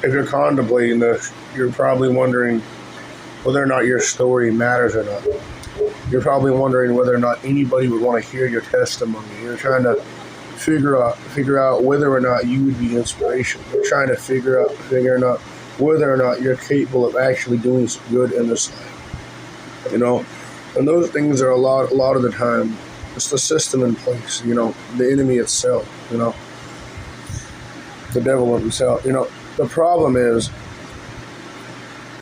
if you're contemplating this, you're probably wondering whether or not your story matters or not. You're probably wondering whether or not anybody would want to hear your testimony. You're trying to figure out whether or not you would be inspiration. You're trying to figuring out whether or not you're capable of actually doing some good in this life. And those things are a lot of the time. It's the system in place. The enemy itself. The devil himself. The problem is,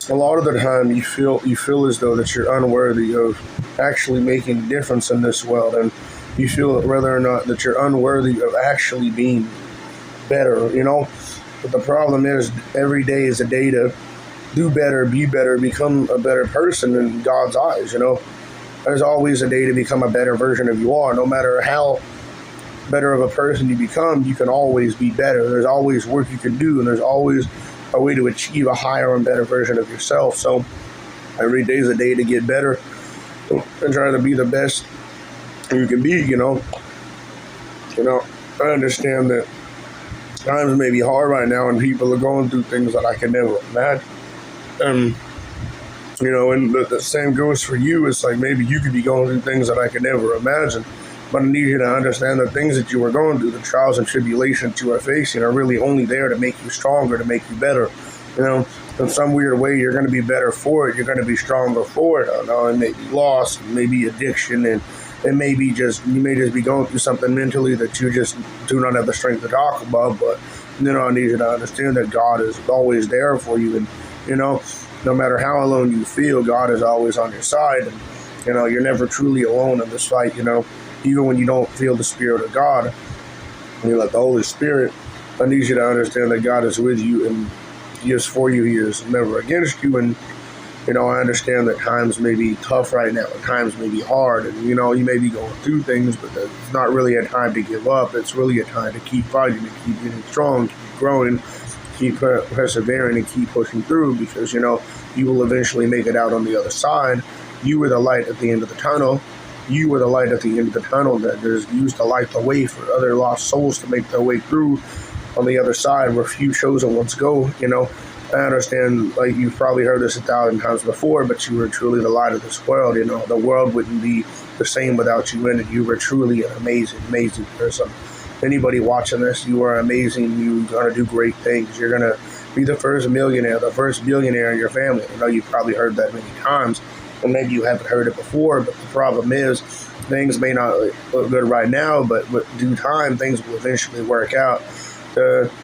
a lot of the time you feel as though that you're unworthy of actually making a difference in this world, and you feel whether or not that you're unworthy of actually being better. But the problem is, every day is a day to do better, be better, become a better person in God's eyes. There's always a day to become a better version of you are. No matter how better of a person you become, you can always be better. There's always work you can do, and there's always a way to achieve a higher and better version of yourself. So every day is a day to get better and try to be the best you can be. I understand that times may be hard right now, and people are going through things that I can never imagine. And the same goes for you. It's like maybe you could be going through things that I could never imagine. But I need you to understand the things that you are going through, the trials and tribulations you are facing, are really only there to make you stronger, to make you better. In some weird way, you're going to be better for it. You're going to be stronger for it. It may be loss, it may be addiction, and it may be you may just be going through something mentally that you just do not have the strength to talk about. But, I need you to understand that God is always there for you. And, no matter how alone you feel, God is always on your side. And, you're never truly alone in this fight, Even when you don't feel the Spirit of God, and you let the Holy Spirit, I need you to understand that God is with you, and He is for you. He is never against you. And, I understand that times may be tough right now, and times may be hard, and, you may be going through things, but it's not really a time to give up. It's really a time to keep fighting, to keep getting strong, keep growing, keep persevering, and keep pushing through, because, you will eventually make it out on the other side. You were the light at the end of the tunnel. You were the light at the end of the tunnel that is used to light the way for other lost souls to make their way through on the other side, where few chosen ones go. I understand, like, you've probably heard this 1,000 times before, but you were truly the light of this world. The world wouldn't be the same without you in it. You were truly an amazing, amazing person. Anybody watching this, you are amazing. You're going to do great things. You're going to be the first millionaire, the first billionaire in your family. I know you've probably heard that many times, and maybe you haven't heard it before, but the problem is, things may not look good right now, but with due time, things will eventually work out.